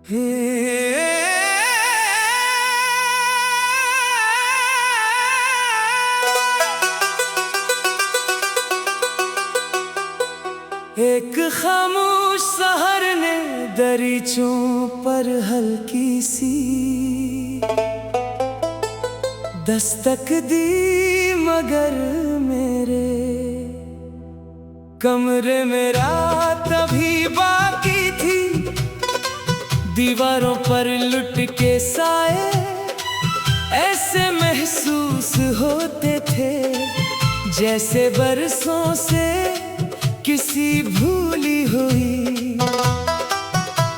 एक खामोश सहर ने दरीचों पर हल्की सी दस्तक दी, मगर मेरे कमरे में रात अभी बाकी थी। दीवारों पर लुट के साए ऐसे महसूस होते थे जैसे बरसों से किसी भूली हुई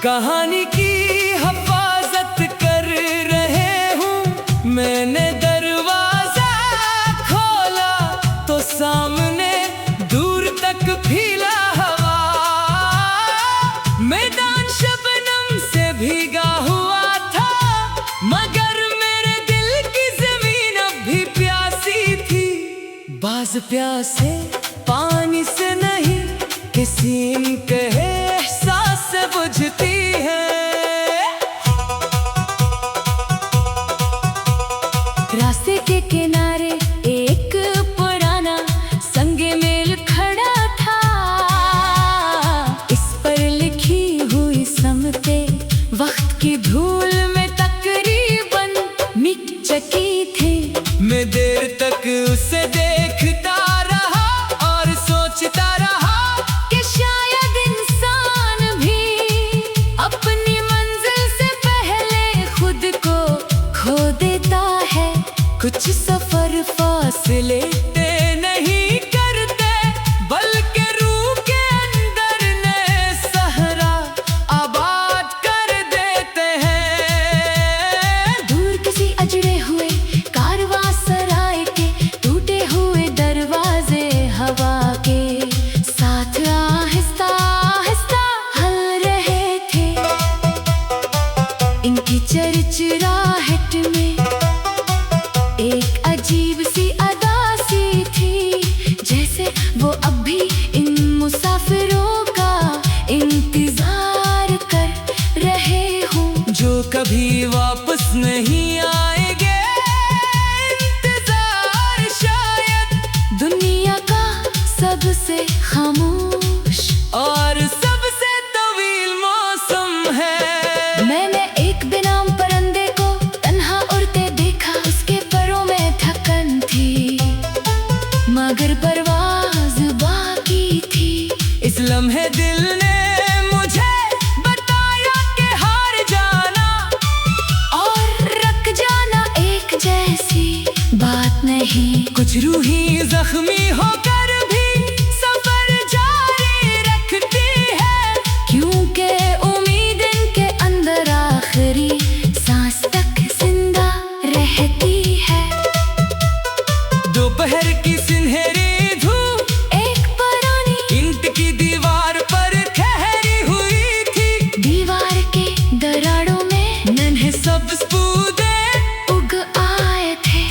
कहानी की हिफाजत कर रहे हूँ। मैंने दरवाजा खोला तो सामने दूर तक फैला हवा। मैदान शबनम से भीगा हुआ था, मगर मेरे दिल की जमीन अब भी प्यासी थी। बाज़ प्यासे पानी से नहीं, किसी के एहसास से बुझती है। रास्ते के किनारे एक पुराना संगे मेल खड़ा था। इस पर लिखी हुई समते वक्त की धूल में तकरीबन मिट चुकी थी। मैं देर तक उसे देखता रहा और सोचता रहा कि शायद इंसान भी अपनी मंजिल से पहले खुद को खो देता है। कुछ सफर फासले नहीं करते, बल्कि रूह के अंदर नए सहरा आबाद कर देते हैं। दूर किसी अजड़े हुए कारवां सराय के टूटे हुए दरवाजे हवा के साथ आहिस्ता आहिस्ता हल रहे थे। इनकी चरचराहट में एक अजीब सी अदा सी थी, जैसे वो अब भी इन मुसाफिरों का इंतजार कर रहे हों जो कभी वापस नहीं आएंगे। इंतजार शायद दुनिया का सबसे खामोश और सबसे तवील मौसम है। मैंने एक बेनाम परिंदे को तन्हा उड़ते देखा। उसके परों में थकन थी, मगर परवाज बाकी थी। इस लम्हे दिल ने मुझे बताया कि हार जाना और रख जाना एक जैसी बात नहीं। कुछ रूही जख्मी होकर भी सफर जारी रखती है, क्योंकि उम्मीद इनके अंदर आखिरी सांस तक जिंदा रहती है। दोपहर की सुनहरी धूप एक पुरानी ईंट की दीवार पर ठहरी हुई थी। दीवार के दरारों में नन्हे सब्ज पौधे उग आए थे।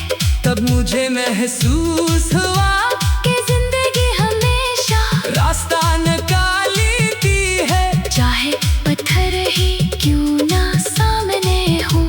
तब मुझे महसूस हुआ कि जिंदगी हमेशा रास्ता निकालती है, चाहे पत्थर ही क्यों ना सामने हो।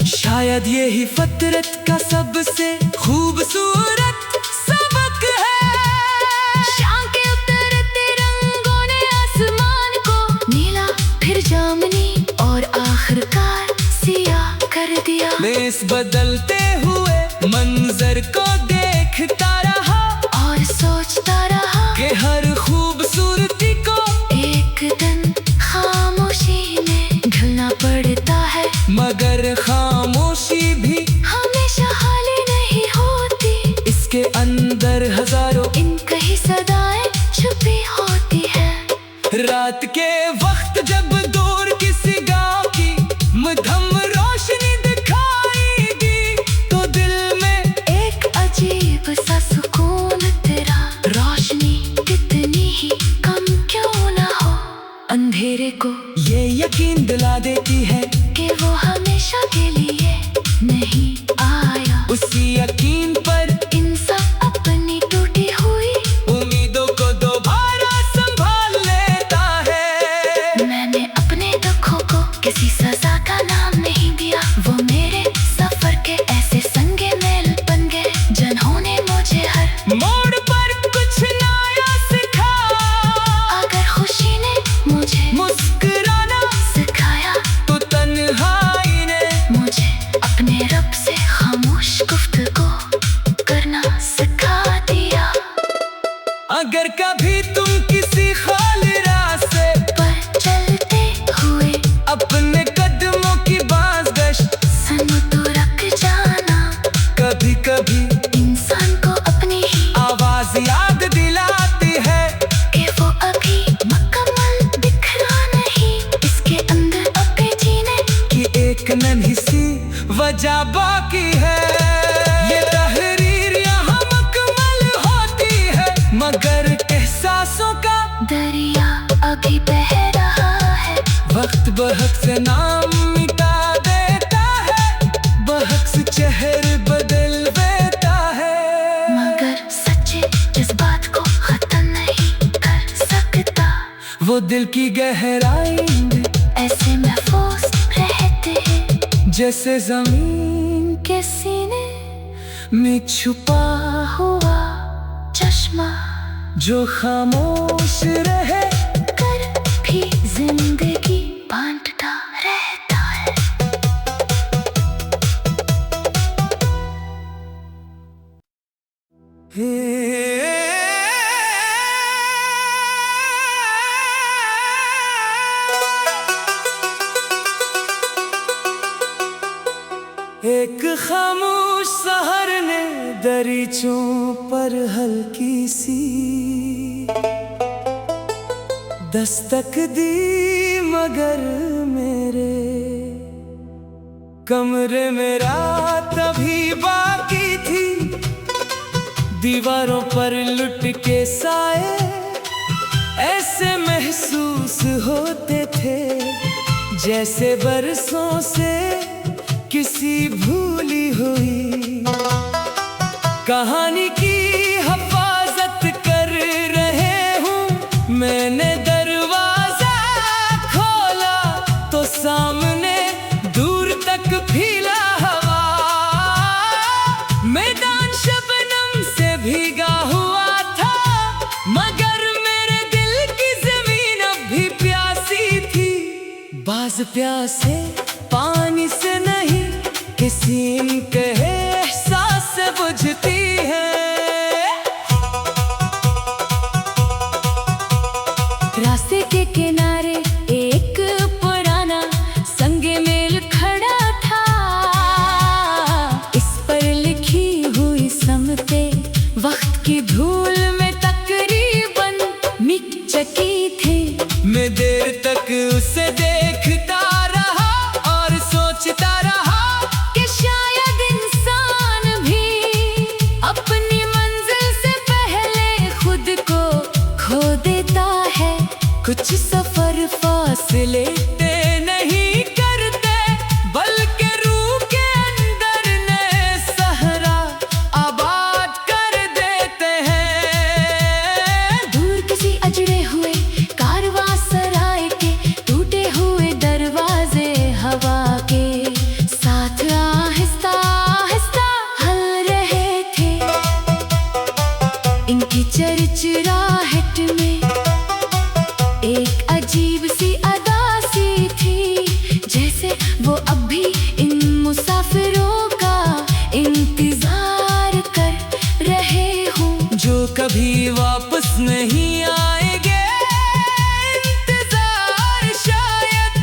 शायद यही फितरत का सबसे खूबसूरत सबक है। शाम के उतरते रंगों ने आसमान को नीला, फिर जामुनी और आखिरकार सियाह कर दिया। मैं इस बदलते हुए मंजर को देखता रहा और सोचता रहा कि हर खूबसूरती को एक दिन खामोशी में ढलना पड़ता है। मगर खामोशी भी हमेशा खाली नहीं होती, इसके अंदर हजारों इन कई सदाएं छुपी होती है। रात के वक्त जब दूर किसी गांव की मध्यम रोशनी दिखाई दी, तो दिल में एक अजीब सा सुकून तेरा। रोशनी कितनी ही कम क्यों ना हो, अंधेरे को ये यकीन दिला देती है कि वो हमेशा के लिए नहीं आया। उसी यकीन पर इंसान अपनी टूटी हुई उम्मीदों को दोबारा संभाल लेता है। मैंने अपने दुखों को किसी अपने कदमों की बाज़गश्त सनू तो रख जाना। कभी कभी इंसान को अपनी ही आवाज याद दिलाती है कि वो अभी मुकम्मल बिखरा नहीं। इसके अंदर अपने जीने कि एक नन्ही सी वजह बाकी है। ये तहरीर यहाँ मुकम्मल होती है, मगर एहसासों का दरिया अभी बह रहा है। वक्त बहक से नाम मिटा देता है, बहक से चेहरे बदल देता है। मगर सच्चे जज्बात को खत्म नहीं कर सकता। वो दिल की गहराई में ऐसे महफूज रहते हैं जैसे जमीन के सीने में छुपा हुआ चश्मा जो खामोश रहे कर भी जिंदगी बांटता रहता है। एक खामोश सहर ने दरीचों पर हल्की सी दस्तक दी, मगर मेरे कमरे में रात अभी बाकी थी। दीवारों पर लुट के साए ऐसे महसूस होते थे जैसे बरसों से किसी भूली हुई कहानी की हिफाजत कर रहे हूँ। मैंने दरवाजा खोला तो सामने दूर तक फैला हवा। मैदान शबनम से भीगा हुआ था, मगर मेरे दिल की जमीन अब भी प्यासी थी। बाज़ प्यासे पानी से नहीं, किसी के एहसास से बुझती है। रास्ते के किनारे एक पुराना संगे मेल खड़ा था। इस पर लिखी हुई समते वक्त की धूल में तकरीबन मिट चुकी थी। मैं देर तक उसे देखता रहा और सोचता रहा कि शायद इंसान भी अपनी मंजिल से पहले खुद को खो देता है। कुछ सफर फासले तय नहीं करते, बल्कि रूह के अंदर नए सहरा आबाद कर देते हैं। दूर किसी अजड़े हुए कारवां सराय के टूटे हुए दरवाजे हवा के साथ आहिस्ता आहिस्ता हल रहे थे। इनकी चरचराहट में एक अजीब सी अदा सी थी, जैसे वो अब भी इन मुसाफिरों का इंतजार कर रहे हों जो कभी वापस नहीं आएंगे। इंतजार शायद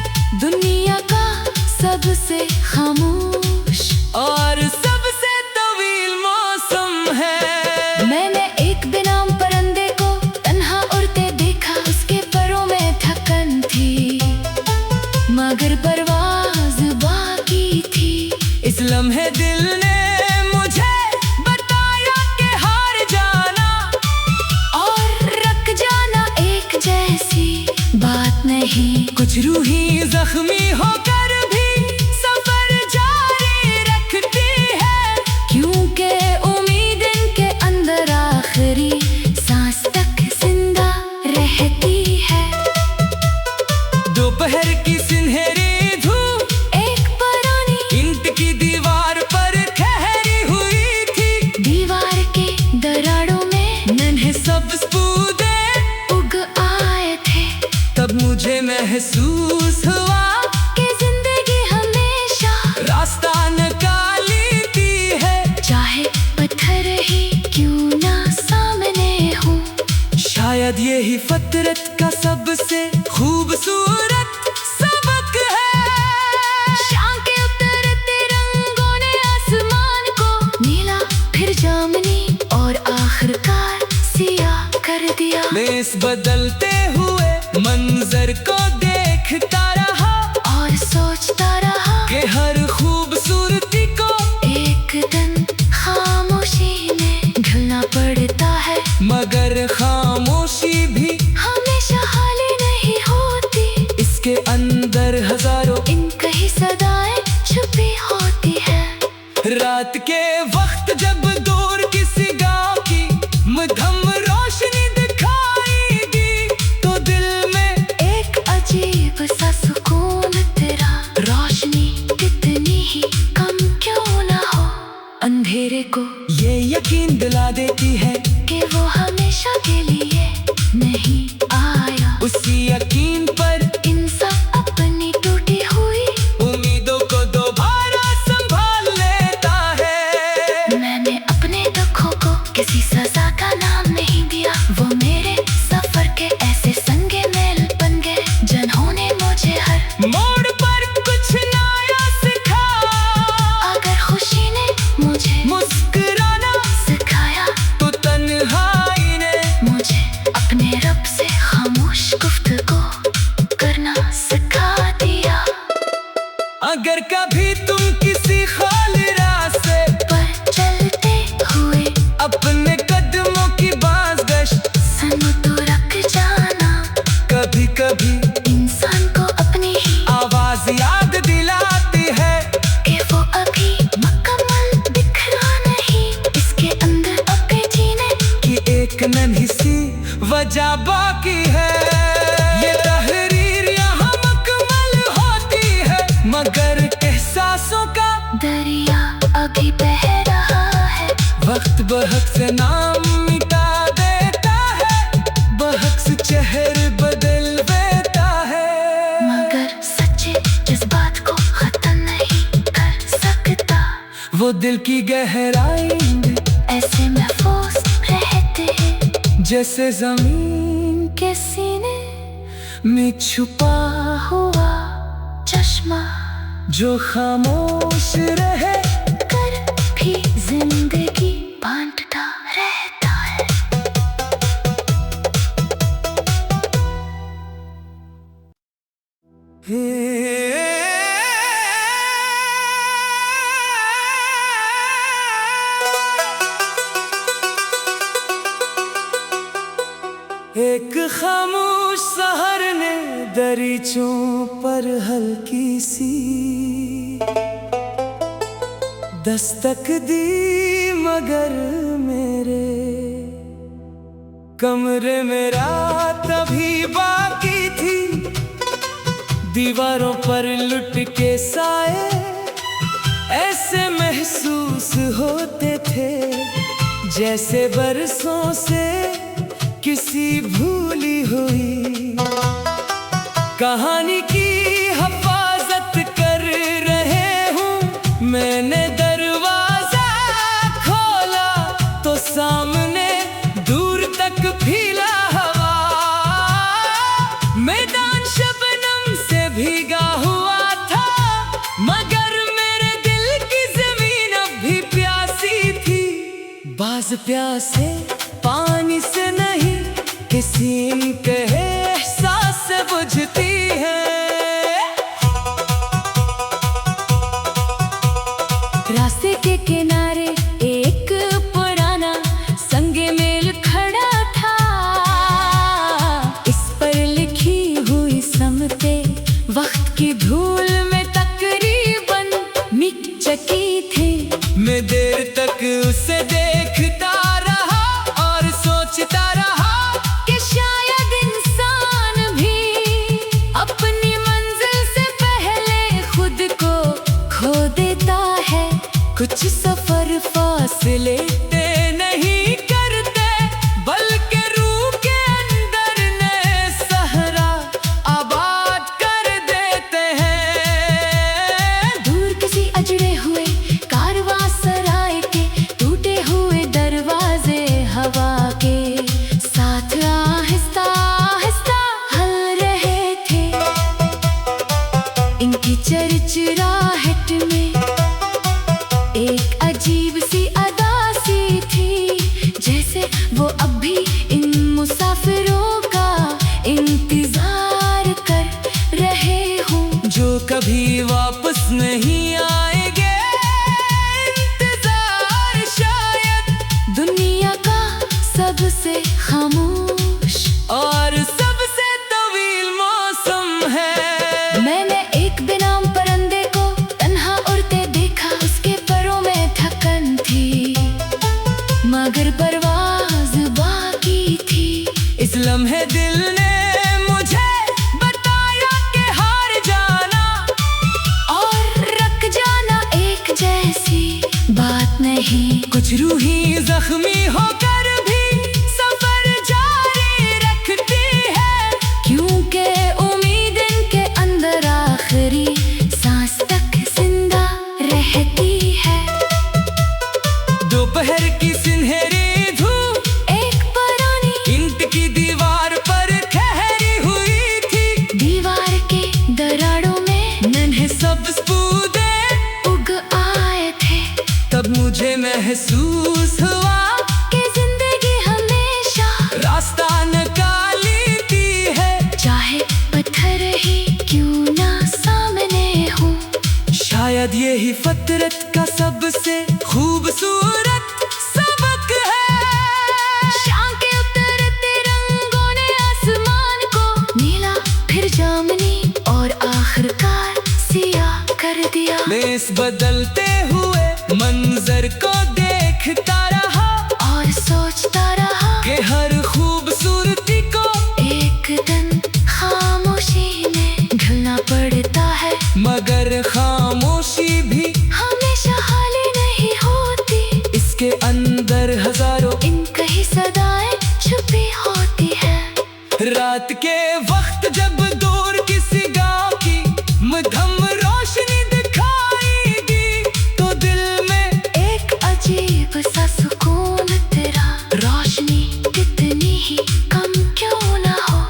दुनिया का सबसे खामोश और सबसे तवील मौसम है। मैंने एक बेनाम परिंदे को तन्हा उड़ते देखा। उसके परों में थकन थी, मगर परवाज़ बाकी थी। इस लम्हे दिल ने मुझे बताया कि हार जाना और रख जाना एक जैसी बात नहीं। कुछ रूही जख्मी होकर भी सफर जारी रखती है, क्योंकि उम्मीद इनके अंदर आखिरी सांस तक जिंदा रहती है। दोपहर की सुनहरी धूप एक पुरानी ईंट की दीवार पर ठहरी हुई थी। दीवार के दरारों में नन्हे सब्ज पौधे उग आए थे। तब मुझे महसूस हुआ कि जिंदगी हमेशा रास्ता निकालती है, चाहे पत्थर ही क्यों ना सामने हो। शायद यही फितरत का सबसे खूबसूरत सबक है। इस बदलते हुए मंजर को देखता रहा और सोचता रहा कि हर खूबसूरती को एक दिन खामोशी में ढलना पड़ता है। मगर खामोशी भी हमेशा खाली नहीं होती, इसके अंदर हजारों इनकी ही सदाएं छुपी होती है। रात के वक्त जब दूर किसी गांव की मध्यम रोशनी दिखाएगी तो दिल में एक अजीब सा सुकून तेरा, रोशनी कितनी ही कम क्यों ना हो, अंधेरे को ये यकीन दिला देती है कि वो हमेशा के लिए नहीं आया। उसी यकीन पर इंसान अपनी टूटी हुई उम्मीदों को दोबारा संभाल लेता है। मैंने अपने दुखों को किसी सजा का नाम नहीं दिया, वो मेरे सफर के ऐसे संगे मेल बन गए जिन्होंने मुझे हर मोड़ पर कुछ नया सिखा। अगर खुशी ने मुझे मुस्कुराना सिखाया तो तन्हाई ने मुझे अपने रब से खामोश गुफ्तगू करना सिखा दिया। अगर कभी तुम किसी खाली रास्ते पर चलते हुए अपने कदमों की बाज़गश्त संग तो रख जाना, कभी कभी इंसान को अपनी ही आवाज याद दिलाती है कि वो अभी मुकम्मल बिखरा नहीं, इसके अंदर अपने जीने कि एक नन्ही सी वजह बाकी है। ये तहरीर यहाँ मुकम्मल होती है मगर एहसासों का दरिया अभी बह रहा है। वक्त बहक से नाम मिटा देता है, बहक से चेहरे बदल देता है। मगर सच्चे जज्बात को खत्म नहीं कर सकता, वो दिल की गहराई में ऐसे महफूज रहते हैं जैसे जमीन के सीने में छुपा हुआ चश्मा, जो खामोश रहे कर भी जिंदगी बांटता रहता है। एक खामोश सहर ने दरीचों पर हल्की सी दस्तक दी, मगर मेरे कमरे में रात अभी बाकी थी। दीवारों पर लुट के साए ऐसे महसूस होते थे जैसे बरसों से किसी भूली हुई कहानी की हिफाजत कर रहे हूँ। मैंने दरवाजा खोला तो सामने दूर तक फैला हवा, मैदान शबनम से भीगा हुआ था मगर मेरे दिल की जमीन अब भी प्यासी थी। बाज प्यासे पानी से नहीं किसी इनके एहसास से बुझती है। रास्ते के किनारे एक पुराना संगे मेल खड़ा था, इस पर लिखी हुई समते वक्त की धूल में तकरीबन मिट चुकी थी। मैं देर तक उसे देखता रहा और सोचता रहा कि शायद इंसान भी अपनी मंजिल से पहले खुद को खो देता है। कुछ सफर फासले तय नहीं करते बल्कि रूह के अंदर नए सहरा आबाद कर देते हैं। दूर किसी अजड़े हुए कारवां सराय के टूटे हुए दरवाजे हवा के साथ आहिस्ता आहिस्ता हल रहे थे। इनकी चरचराहट में एक अजीब सी अदा सी थी, जैसे वो अब भी इन मुसाफिरों कभी वापस नहीं आएंगे। इंतजार शायद दुनिया का सबसे खामोश और सबसे तवील मौसम है। मैंने एक बेनाम परिंदे को तन्हा उड़ते देखा। उसके परों में थकन थी मगर परवाज़ बाकी थी। इस लम्हे दिल ने मुझे बताया कि हार जाना और रख जाना एक जैसी बात नहीं। कुछ रूही जख्मी होकर भी सफर जारी रखती है, क्योंकि उम्मीद इनके अंदर आखिरी सांस तक जिंदा रहती है। दोपहर की सुनहरी धूप एक पुरानी ईंट की दीवार पर ठहरी हुई थी। दीवार के दरारों में नन्हे सब्ज पौधे उग आए थे। तब मुझे महसूस हुआ कि जिंदगी हमेशा रास्ता निकालती है, चाहे पत्थर ही क्यों ना सामने हो। शायद यही फितरत का सबसे खूबसूरत सबक है। शाम के उतरते रंगों ने आसमान को नीला फिर जामुनी और आखिरकार सियाह कर दिया। मैं इस बदलते हुए मंजर को देखता रहा और सोचता रहा कि हर खूबसूरती को एक दिन खामोशी में ढलना पड़ता है। मगर खामोशी भी हमेशा खाली नहीं होती, इसके अंदर हजारों इन कई सदाएं छुपी होती है। रात के वक्त जब दूर किसी गांव की मध्यम रोशनी दिखाई दी, तो दिल में एक अजीब सा सुकून तेरा। रोशनी कितनी ही कम क्यों ना हो,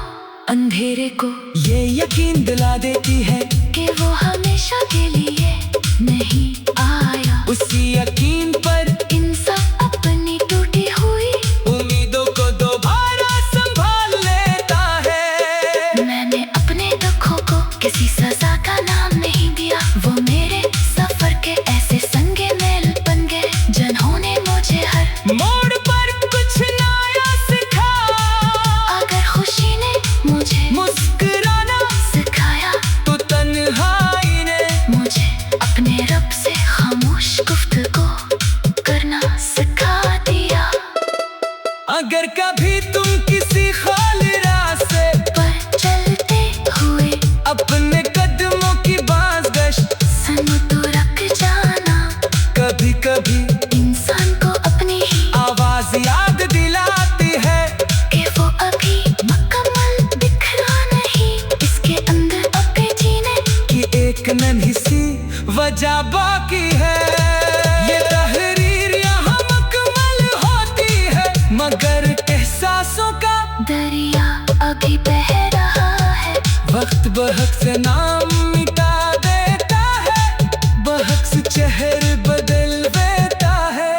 अंधेरे को ये यकीन दिला देती है कि वो हमेशा के लिए नहीं आया। उसी यकीन पर इंसान अपनी टूटी हुई उम्मीदों को दोबारा संभाल लेता है। मैंने अपने दुखों को किसी सजा का नाम नहीं दिया। वो मेरे सफर के ऐसे संगे मेल बन गए जिन्होंने मुझे हर मोड़ पर कुछ नया सिखा। अगर खुशी ने मुझे मुस्कुराना सिखाया, तो तन्हाई ने मुझे अपने रब से खामोश गुफ्तगू करना सिखा दिया। अगर कभी तुम किसी खाली रास्ते पर चलते हुए अपने कदमों की बाज़गश्त सनू तो रख जाना। कभी कभी इंसान को अपनी ही आवाज याद दिलाती है कि वो अभी मुकम्मल बिखरा नहीं। इसके अंदर अपने जीने कि एक नन्ही सी वजह बाकी है। ये तहरीर यहाँ मुकम्मल होती है, मगर एहसासों का दरिया अभी बह रहा है। वक्त बहक से नाम मिटा देता है, बहक से चेहरे बदल देता है।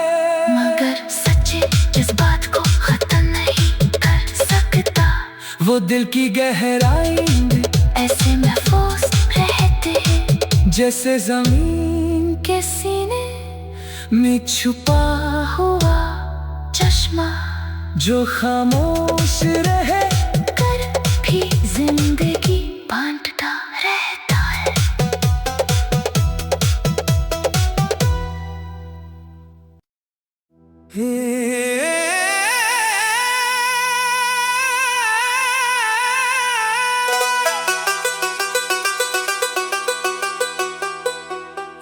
मगर सच्चे जज्बात को खत्म नहीं कर सकता। वो दिल की गहराई में ऐसे महफूज रहते हैं जैसे जमीन के सीने में छुपा हुआ चश्मा जो खामोश रहे कर भी जिंदगी बांटता रहता है।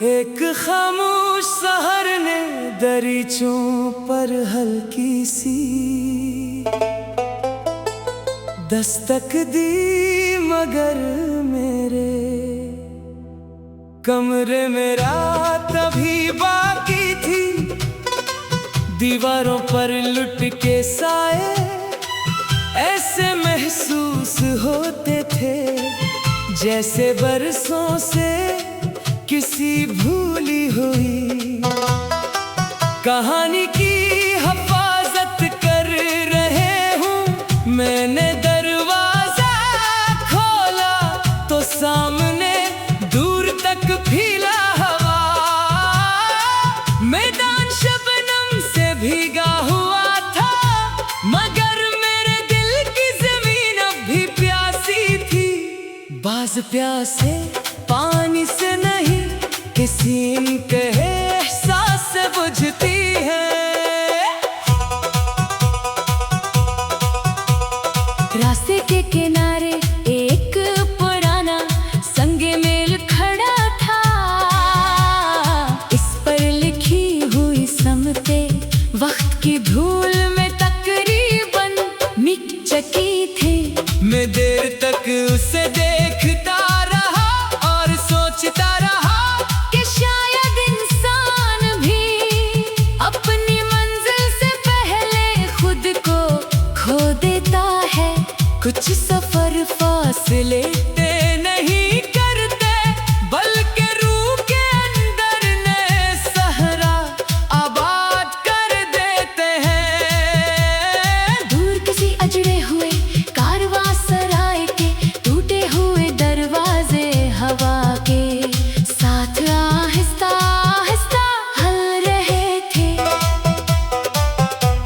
एक खामोश सहर ने दरीचों पर हल्की सी दस्तक दी, मगर मेरे कमरे में रात अभी बाकी थी। दीवारों पर लुट के साए ऐसे महसूस होते थे जैसे बरसों से किसी भूली हुई कहानी की हिफाजत कर रहे हूँ। मैंने दरवाजा खोला तो सामने दूर बाज प्यासे पानी से नहीं, किसी कहे एहसास से बुझती है। रास्ते के किनारे एक पुराना संगे मेल खड़ा था, इस पर लिखी हुई समते वक्त की धूल में तकरीबन मिट चुकी थी। मैं देर तक उसे देखता रहा और सोचता रहा कि शायद इंसान भी अपनी मंजिल से पहले खुद को खो देता है। कुछ सफर फासले तय नहीं करते, बल्कि रूह के अंदर नए सहरा आबाद कर देते हैं। दूर किसी अजड़े हुए कारवां सराय के टूटे हुए दरवाजे हवा के साथ आहिस्ता आहिस्ता हल रहे थे।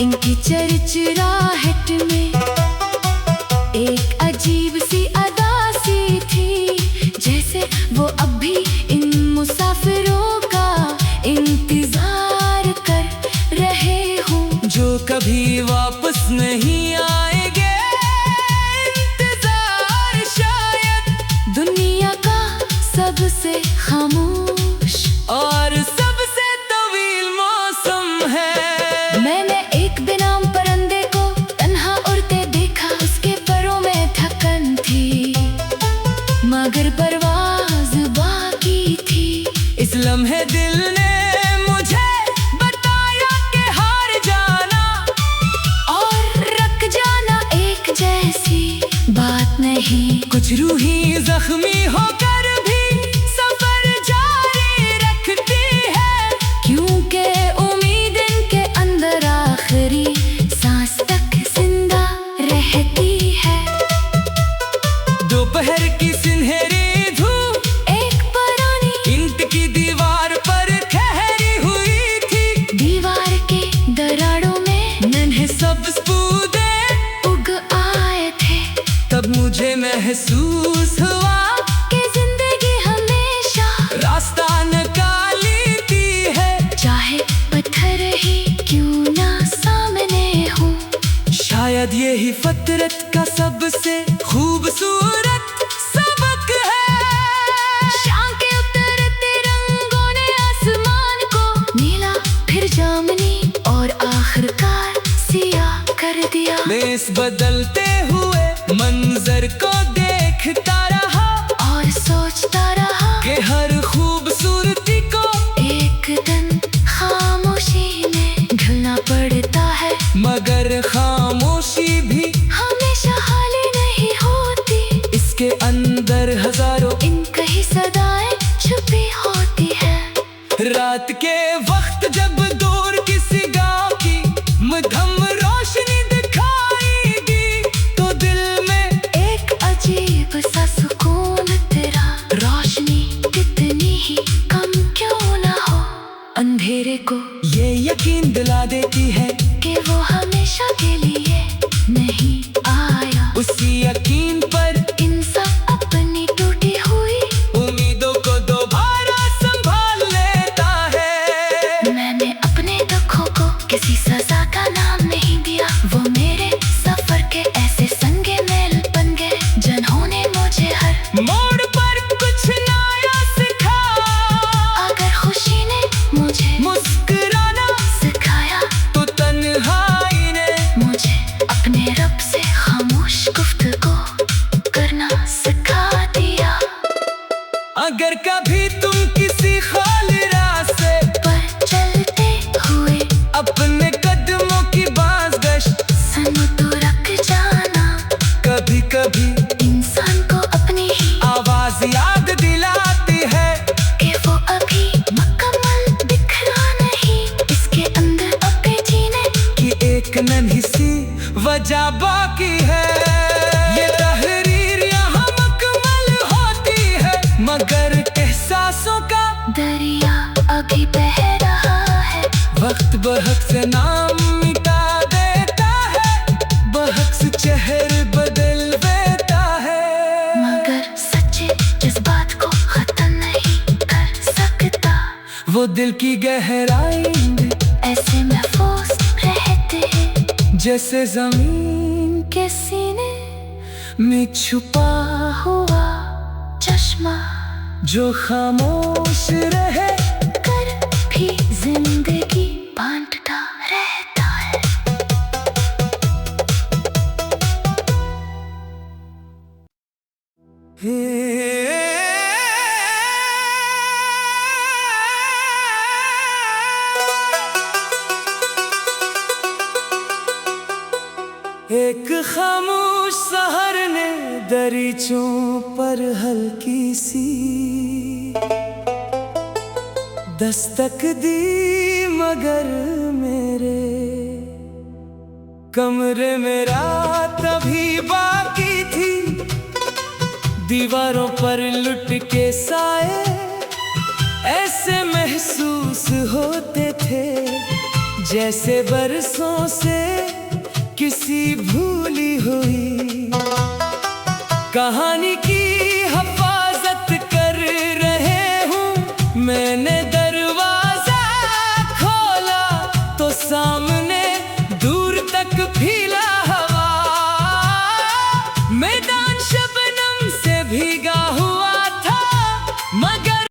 इनकी चरचराहट में एक अजीब सी अदा सी थी, जैसे वो अब भी इन मुसाफिरों का इंतजार कर रहे हों जो कभी वापस नहीं आएंगे। इंतजार शायद दुनिया का सबसे खामोश और सबसे तवील मौसम है। मैंने एक बेनाम परिंदे को तन्हा उड़ते देखा, उसके परों में थकन थी मगर परवाज़ बाकी थी। इस लम्हे दिल ने मुझे बताया कि हार जाना और रख जाना एक जैसी बात नहीं। कुछ रूही जख्मी होकर भी सफर जारी रखती है, क्योंकि उम्मीद इनके अंदर आखिरी सांस तक जिंदा रहती है। दोपहर की सुनहरी धूप एक पुरानी ईंट की दीवार पर ठहरी हुई थी। दीवार के दरारों में नन्हे सब्ज पौधे उग आए थे। तब मुझे महसूस हुआ कि जिंदगी हमेशा रास्ता निकालती है, चाहे पत्थर ही क्यों ना सामने हो। शायद यही फितरत का सबसे खूबसूरत सबक है। शाम के उतरते रंगों ने आसमान को नीला फिर जामुनी और आखिरकार सियाह कर दिया। मैं इस बदलते हुए मंजर को देखता रहा और सोचता रहा कि हर खूबसूरती को एक दिन खामोशी में ढलना पड़ता है। मगर खामोशी भी हमेशा खाली नहीं होती, इसके अंदर हजारों इनकी ही सदाएं छुपी होती है। रात के वक्त जब दूर किसी गांव की मध्यम रोशनी दिखाएगी, तो दिल में एक अजीब सा सुकून तेरा, रोशनी कितनी ही कम क्यों ना हो, अंधेरे को ये यकीन दिला देती है कि वो हमेशा के लिए नहीं आया। उसी यकीन पर इंसान अपनी टूटी हुई उम्मीदों को दोबारा संभाल लेता है। मैंने अपने दुखों को किसी सजा का नाम नहीं दिया, वो मेरे सफर के ऐसे संगे मेल बन गए जिन्होंने मुझे हर मोड़ पर कुछ नया सिखा। अगर खुशी ने मुझे मुस्कुराना सिखाया, तो तन्हाई ने मुझे अपने रब से खामोश गुफ्तगू करना सिखा दिया। अगर कभी तुम किसी खाली रास्ते पर चलते हुए अपने कदमों की बाज़गश्त सन तो रख जाना, कभी कभी इंसान को अपनी ही आवाज याद दिलाती है कि वो अभी मुकम्मल बिखरा नहीं, इसके अंदर अपने जीने कि एक नन्ही सी वजह बाकी है। ये तहरीर यहाँ मुकम्मल होती है, मगर एहसासों का दरिया अभी बह रहा है। वक्त बहक से नाम मिटा देता है, बहक से चेहरे बदल देता है। मगर सच्चे वो दिल की गहराई में ऐसे महफूज रहते हैं जैसे जमीन के सीने में छुपा हुआ चश्मा जो खामोश रहे कर भी जिंदगी बांटता रहता है। एक खामोश सहर ने दरीचों पर हल्की सी दस्तक दी, मगर मेरे कमरे में रात अभी बाकी थी। दीवारों पर लुट के साए ऐसे महसूस होते थे जैसे बरसों से किसी भूली हुई कहानी